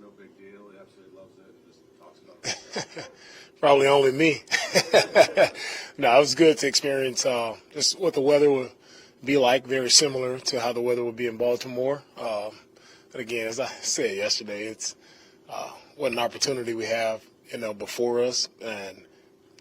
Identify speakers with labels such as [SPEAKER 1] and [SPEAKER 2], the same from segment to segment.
[SPEAKER 1] no big deal. He absolutely loves it and just talks about it.
[SPEAKER 2] Probably only me. No, it was good to experience just what the weather would be like, very similar to how the weather would be in Baltimore. But again, as I said yesterday, it's what an opportunity we have, before us, and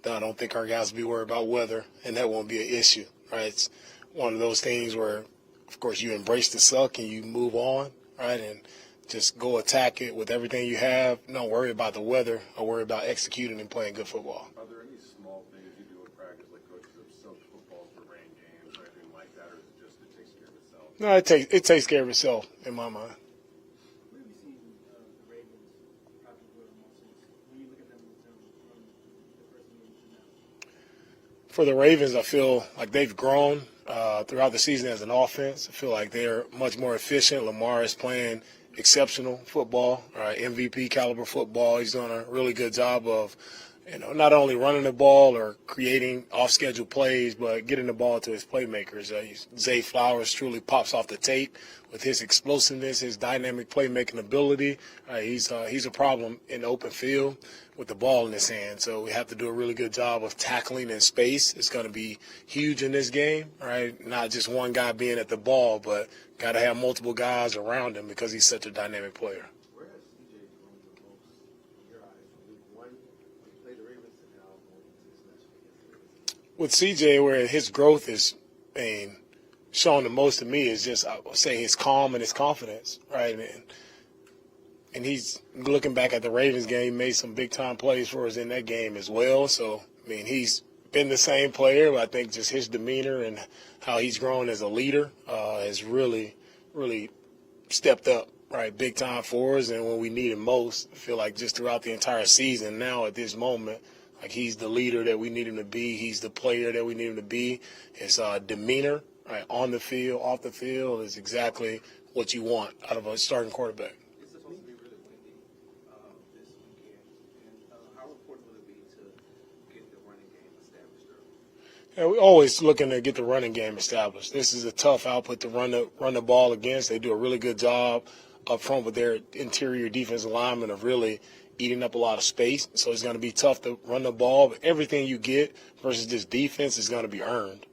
[SPEAKER 2] I don't think our guys will be worried about weather, and that won't be an issue, right? It's one of those things where, of course, you embrace the suck and you move on, right, and just go attack it with everything you have. Don't worry about the weather or worry about executing and playing good football.
[SPEAKER 1] Are there any small things you do in practice, like coaches have soaked footballs for rain games or anything like that, or is it just it takes care of itself?
[SPEAKER 2] No, it takes care of itself in my mind.
[SPEAKER 3] Where have you seen the Ravens probably grow the most when you look at them from the first game to now?
[SPEAKER 2] For the Ravens, I feel like they've grown throughout the season as an offense. I feel like they're much more efficient. Lamar is playing exceptional football, MVP caliber football. He's doing a really good job of, not only running the ball or creating off-schedule plays, but getting the ball to his playmakers. Zay Flowers truly pops off the tape with his explosiveness, his dynamic playmaking ability. He's a problem in the open field with the ball in his hand. So we have to do a really good job of tackling in space. It's going to be huge in this game, right? Not just one guy being at the ball, but got to have multiple guys around him because he's such a dynamic player.
[SPEAKER 4] Where has CJ grown the most in your eyes from week one when he played the Ravens and now going into this last week?
[SPEAKER 2] With CJ, where his growth is being shown the most to me is just, I would say, his calm and his confidence, right? And he's looking back at the Ravens game, made some big-time plays for us in that game as well. So, he's been the same player, but I think just his demeanor and how he's grown as a leader has really, really stepped up, right, big time for us. And when we need him most, I feel like just throughout the entire season now at this moment, like he's the leader that we need him to be. He's the player that we need him to be. His demeanor, right, on the field, off the field is exactly what you want out of a starting quarterback.
[SPEAKER 4] It's supposed to be really windy this weekend. And how important will it be to get the running game established early?
[SPEAKER 2] Yeah, we're always looking to get the running game established. This is a tough output to run the ball against. They do a really good job up front with their interior defensive linemen of really eating up a lot of space. So it's going to be tough to run the ball. But everything you get versus this defense is going to be earned.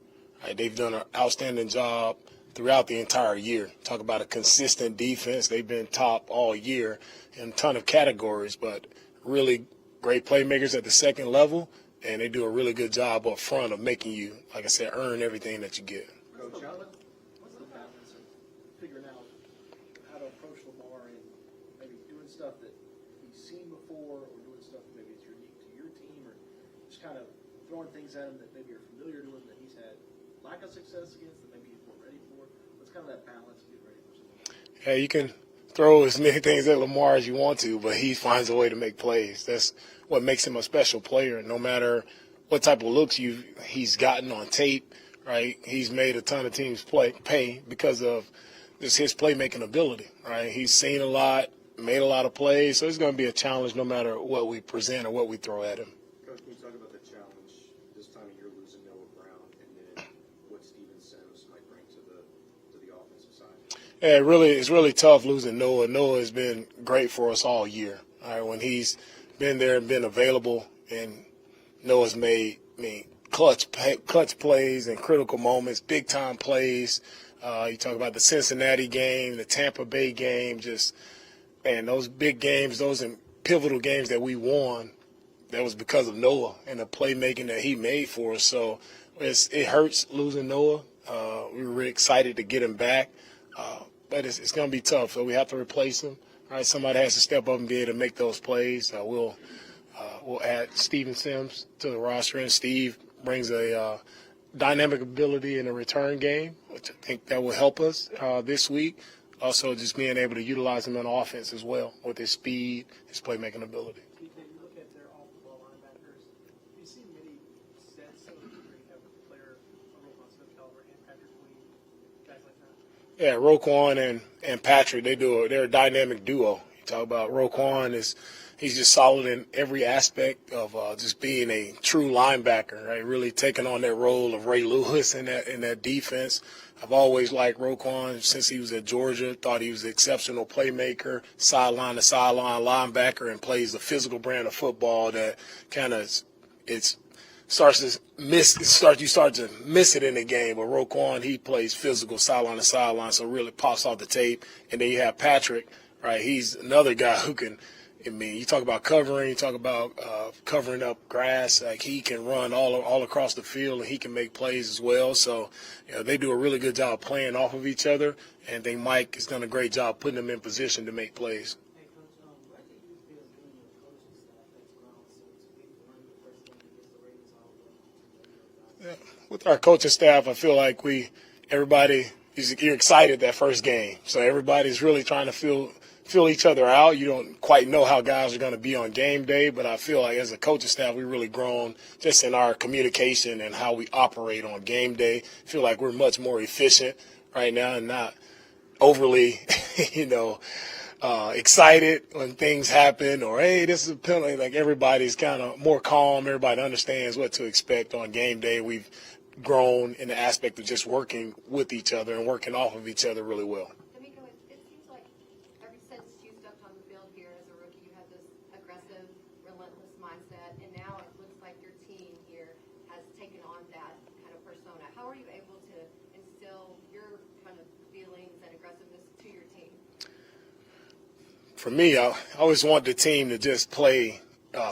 [SPEAKER 2] Right? They've done an outstanding job throughout the entire year. Talk about a consistent defense. They've been top all year in a ton of categories, but really great playmakers at the second level. And they do a really good job up front of making you, like I said, earn everything that you get.
[SPEAKER 3] Coach, what's the balance of figuring out how to approach Lamar and maybe doing stuff that he's seen before or doing stuff that maybe is unique to your team or just kind of throwing things at him that maybe you're familiar to him that he's had lack of success against that maybe he's more ready for? What's kind of that balance of getting ready for something?
[SPEAKER 2] Yeah, you can throw as many things at Lamar as you want to, but he finds a way to make plays. That's what makes him a special player. No matter what type of looks he's gotten on tape, right? He's made a ton of teams pay because of just his playmaking ability, right? He's seen a lot, made a lot of plays, so it's going to be a challenge no matter what we present or what we throw at him.
[SPEAKER 4] Coach, can you talk about the challenge this time of year losing Noah Brown and then what Steven Sims might bring to the offensive side?
[SPEAKER 2] Yeah, it's really tough losing Noah. Noah has been great for us all year. All right, when he's been there and been available, and Noah's made clutch plays and critical moments, big time plays. You talk about the Cincinnati game, the Tampa Bay game, those big games, those pivotal games that we won. That was because of Noah and the playmaking that he made for us. So it hurts losing Noah. We were really excited to get him back, but it's going to be tough. So we have to replace him. All right, somebody has to step up and be able to make those plays. We'll add Steven Sims to the roster, and Steve brings a dynamic ability in the return game, which I think that will help us this week. Also, just being able to utilize him on offense as well with his speed, his playmaking ability.
[SPEAKER 3] You look at their off-the-ball linebackers. Have you seen many sets of where you have a player, a Roquan Smith caliber, and Patrick Queen, guys like that?
[SPEAKER 2] Yeah, Roquan and Patrick, they're a dynamic duo. You Talk about Roquan he's just solid in every aspect of just being a true linebacker, right? Really taking on that role of Ray Lewis in that defense. I've always liked Roquan since he was at Georgia. Thought he was an exceptional playmaker, sideline to sideline linebacker, and plays the physical brand of football that kind of you start to miss it in the game. But Roquan, he plays physical sideline to sideline, so really pops off the tape. And then you have Patrick, right? He's another guy who can. I mean, you talk about covering, you talk about covering up grass. Like, he can run all across the field, and he can make plays as well. So, they do a really good job playing off of each other, and I think Mike has done a great job putting them in position to make plays.
[SPEAKER 5] Hey, Coach, where do you feel doing your coaching staff that's grown so to be one of the first game against the Ravens all over?
[SPEAKER 2] With our coaching staff, I feel like you're excited that first game. So everybody's really trying to feel each other out. You don't quite know how guys are going to be on game day, but I feel like as a coaching staff, we've really grown just in our communication and how we operate on game day. I feel like we're much more efficient right now and not overly, excited when things happen or, hey, this is a penalty. Like, everybody's kind of more calm. Everybody understands what to expect on game day. We've grown in the aspect of just working with each other and working off of each other really well.
[SPEAKER 6] DeMeco, it seems like ever since you stepped on the field here as a rookie, you had this aggressive, relentless mindset, and now it looks like your team here has taken on that kind of persona. How are you able to instill your kind of feelings and aggressiveness to your team?
[SPEAKER 2] For me, I always want the team to just play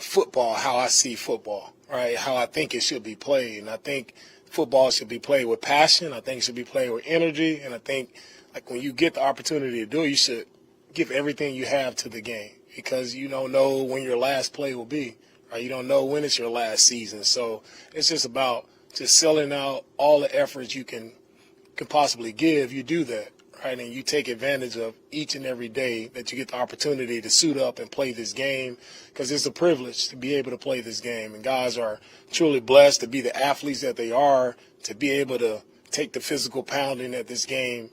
[SPEAKER 2] football how I see football, right? How I think it should be played. And I think football should be played with passion. I think it should be played with energy. And I think, like, when you get the opportunity to do it, you should give everything you have to the game, because you don't know when your last play will be, right? You don't know when it's your last season. So it's just about just selling out all the efforts you can possibly give. You do that, right? And you take advantage of each and every day that you get the opportunity to suit up and play this game, because it's a privilege to be able to play this game. And guys are truly blessed to be the athletes that they are, to be able to take the physical pounding at this game.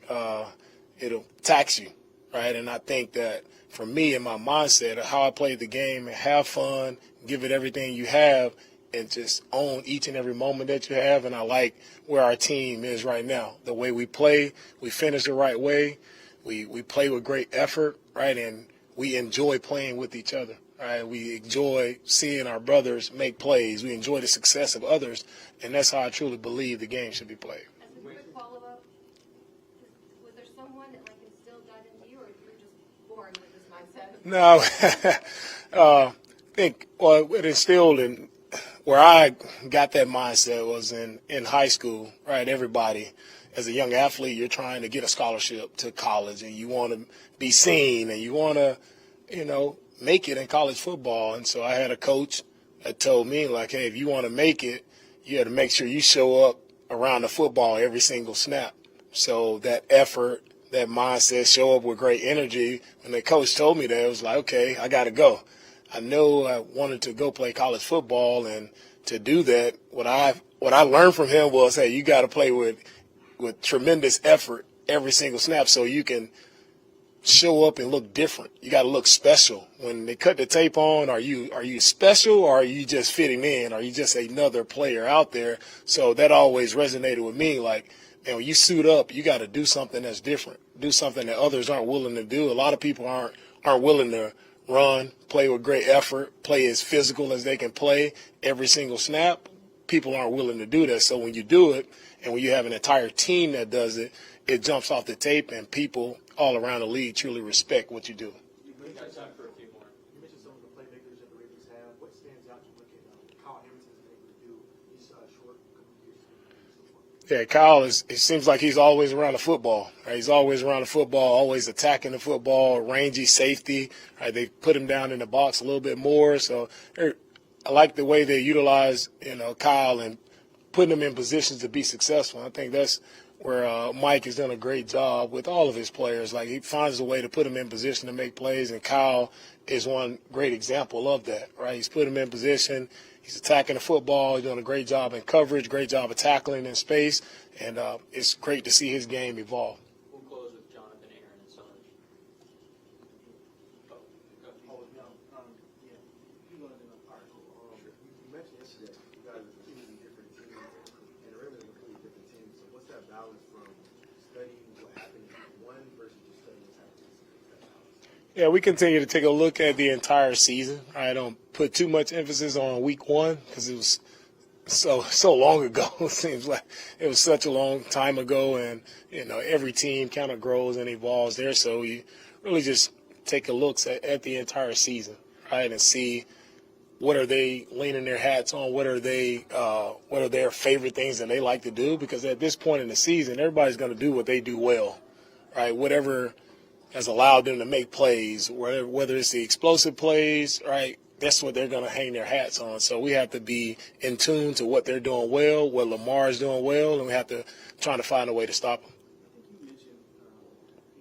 [SPEAKER 2] It'll tax you, right? And I think that for me and my mindset of how I play the game and have fun, give it everything you have, and just own each and every moment that you have. And I like where our team is right now. The way we play, we finish the right way. We play with great effort, right? And we enjoy playing with each other, right? We enjoy seeing our brothers make plays. We enjoy the success of others. And that's how I truly believe the game should be played.
[SPEAKER 6] As a quick follow-up, was there someone that instilled that into you, or you were just born with this mindset?
[SPEAKER 2] No, I think it instilled in where I got that mindset was in high school, right? Everybody, as a young athlete, you're trying to get a scholarship to college, and you want to be seen, and you want to, make it in college football. And so I had a coach that told me, like, hey, if you want to make it, you have to make sure you show up around the football every single snap. So that effort, that mindset, show up with great energy. When the coach told me that, it was like, okay, I got to go. I know I wanted to go play college football, and to do that, what I learned from him was, hey, you got to play with tremendous effort every single snap so you can show up and look different. You got to look special. When they cut the tape on, are you special, or are you just fitting in? Are you just another player out there? So that always resonated with me. Like, man, when you suit up, you got to do something that's different. Do something that others aren't willing to do. A lot of people aren't willing to run, play with great effort, play as physical as they can play every single snap. People aren't willing to do that. So when you do it, and when you have an entire team that does it, it jumps off the tape, and people all around the league truly respect what you do.
[SPEAKER 3] We got time for a few more. You mentioned some of the playmakers that the Ravens have. What stands out to look at Kyle Hamilton's been able to do these short couple of years?
[SPEAKER 2] Yeah, Kyle it seems like he's always around the football. Right? He's always around the football, always attacking the football, rangy safety. Right? They put him down in the box a little bit more. So I like the way they utilize, Kyle and putting him in positions to be successful. I think that's where Mike has done a great job with all of his players. Like, he finds a way to put them in position to make plays, and Kyle is one great example of that, right? He's put him in position. He's attacking the football. He's doing a great job in coverage, great job of tackling in space, and it's great to see his game evolve.
[SPEAKER 5] We'll close with Jonathan, Aaron, and
[SPEAKER 2] Yeah, we continue to take a look at the entire season. I don't put too much emphasis on week one because it was so long ago. It seems like it was such a long time ago, and every team kind of grows and evolves there. So you really just take a look at the entire season, right, and see what are they leaning their hats on, what are their favorite things that they like to do. Because at this point in the season, everybody's going to do what they do well, right? Whatever has allowed them to make plays, whether it's the explosive plays, right? That's what they're going to hang their hats on. So we have to be in tune to what they're doing well, what Lamar is doing well, and we have to try to find a way to stop them.
[SPEAKER 3] I think you mentioned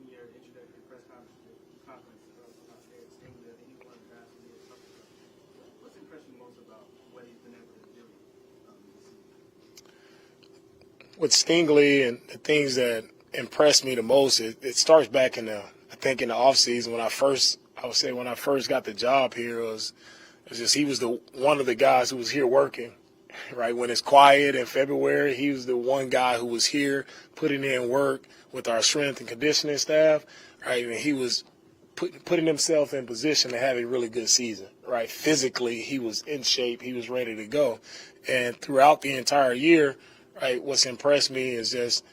[SPEAKER 3] in your introductory press conference about Derek Stingley. I think he's one of the guys who did something. What's impressed you most about what he's been able to do this season?
[SPEAKER 2] With Stingley and the things that impressed me the most, it starts back in the offseason when I first got the job here. It was just he was one of the guys who was here working, right? When it's quiet in February, he was the one guy who was here putting in work with our strength and conditioning staff, right? And he was putting himself in position to have a really good season, right? Physically, he was in shape. He was ready to go. And throughout the entire year, right, what's impressed me is just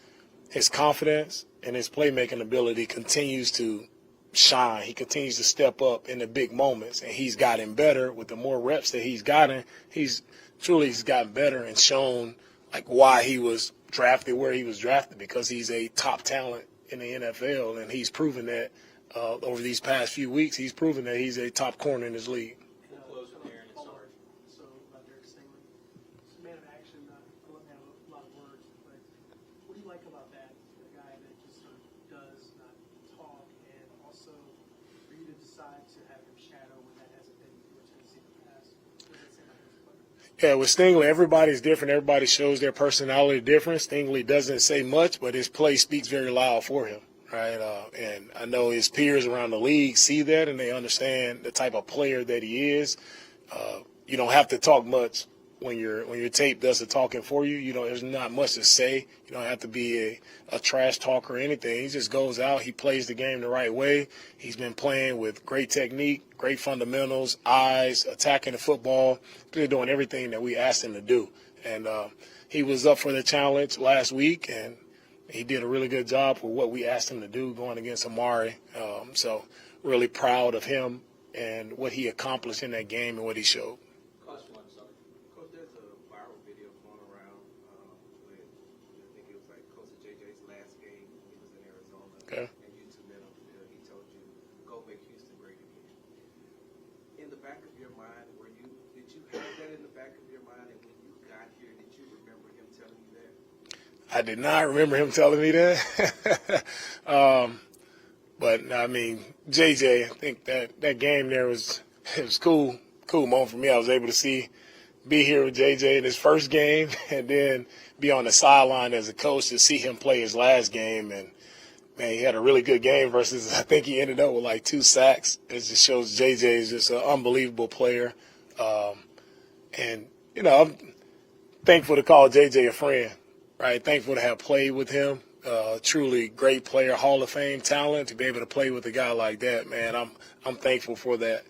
[SPEAKER 2] his confidence and his playmaking ability continues to shine. He continues to step up in the big moments, and he's gotten better with the more reps that he's gotten. He's gotten better and shown like why he was drafted where he was drafted, because he's a top talent in the NFL, and he's proven that over these past few weeks. He's proven that he's a top corner in his league.
[SPEAKER 4] We'll close from there and start.
[SPEAKER 3] So about Derek Stingley, he's a man of action. I love to have a lot of words, but what do you like about that? A guy that just sort of does not talk, and also for you to decide to have him shadow when that hasn't been your tendency in the past. What does that say about his player?
[SPEAKER 2] Yeah, with Stingley, everybody's different. Everybody shows their personality different. Stingley doesn't say much, but his play speaks very loud for him, right? And I know his peers around the league see that, and they understand the type of player that he is. You don't have to talk much when your tape does the talking for you. There's not much to say. You don't have to be a trash talker or anything. He just goes out. He plays the game the right way. He's been playing with great technique, great fundamentals, eyes, attacking the football. They're doing everything that we asked him to do. And he was up for the challenge last week, and he did a really good job for what we asked him to do going against Amari. So really proud of him and what he accomplished in that game and what he showed.
[SPEAKER 4] Coach, there's a viral video going around with, I think it was like Coach JJ's last game when he was in Arizona.
[SPEAKER 2] Okay.
[SPEAKER 4] And you two met on the field. He told you, go make Houston great again. In the back of your mind, did you have that in the back of your mind? And when you got here, did you remember him telling you that?
[SPEAKER 2] I did not remember him telling me that. But, I mean, JJ, I think that game there was cool moment for me. I was able to be here with JJ in his first game and then be on the sideline as a coach to see him play his last game. And, man, he had a really good game versus I think he ended up with like 2 sacks. It just shows JJ is just an unbelievable player. And, I'm thankful to call JJ a friend, right? Thankful to have played with him. Truly great player, Hall of Fame talent. To be able to play with a guy like that, man, I'm thankful for that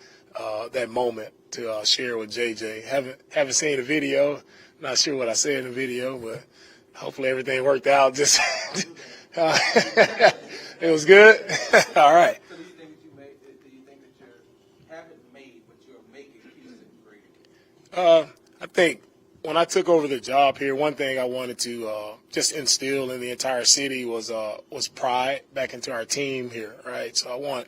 [SPEAKER 2] moment to share with JJ. Haven't seen the video. Not sure what I said in the video, but hopefully everything worked out. Just it was good. All right.
[SPEAKER 4] So do you think that you haven't made, but you're making Houston great again?
[SPEAKER 2] I think when I took over the job here, one thing I wanted to just instill in the entire city was pride back into our team here, right? So I want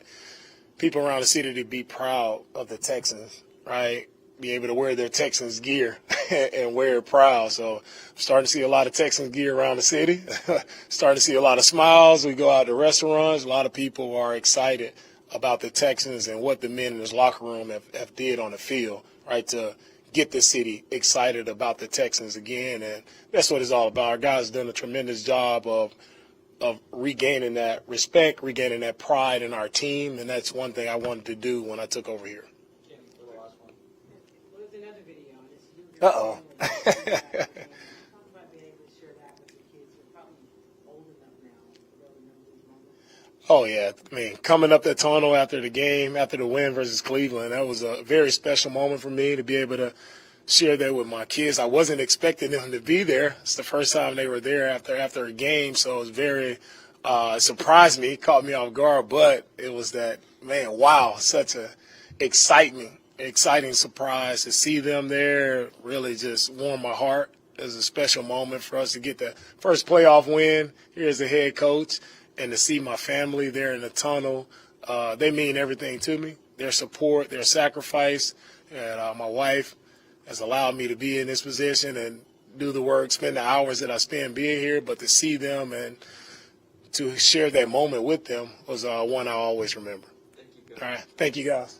[SPEAKER 2] people around the city to be proud of the Texans, right? Be able to wear their Texans gear and wear it proud. So I'm starting to see a lot of Texans gear around the city. Starting to see a lot of smiles. We go out to restaurants. A lot of people are excited about the Texans and what the men in this locker room have did on the field, right? To get the city excited about the Texans again, and that's what it's all about. Our guys done a tremendous job of regaining that respect, regaining that pride in our team, and that's one thing I wanted to do when I took over here.
[SPEAKER 5] Well, there's another video on this.
[SPEAKER 2] Uh-oh.
[SPEAKER 5] Talk about being able to share that with your kids. You're probably old enough now to really remember these moments.
[SPEAKER 2] Oh, yeah. I mean, coming up that tunnel after the game, after the win versus Cleveland, that was a very special moment for me to be able to share that with my kids. I wasn't expecting them to be there. It's the first time they were there after a game, so it was very surprised me, caught me off guard, but it was that, man, wow, such a exciting surprise to see them there. Really just warmed my heart. It was a special moment for us to get the first playoff win here as the head coach and to see my family there in the tunnel. They mean everything to me. Their support, their sacrifice, and my wife has allowed me to be in this position and do the work, spend the hours that I spend being here, but to see them and to share that moment with them was one I always remember.
[SPEAKER 4] Thank you, guys.
[SPEAKER 2] All right. Thank you, guys.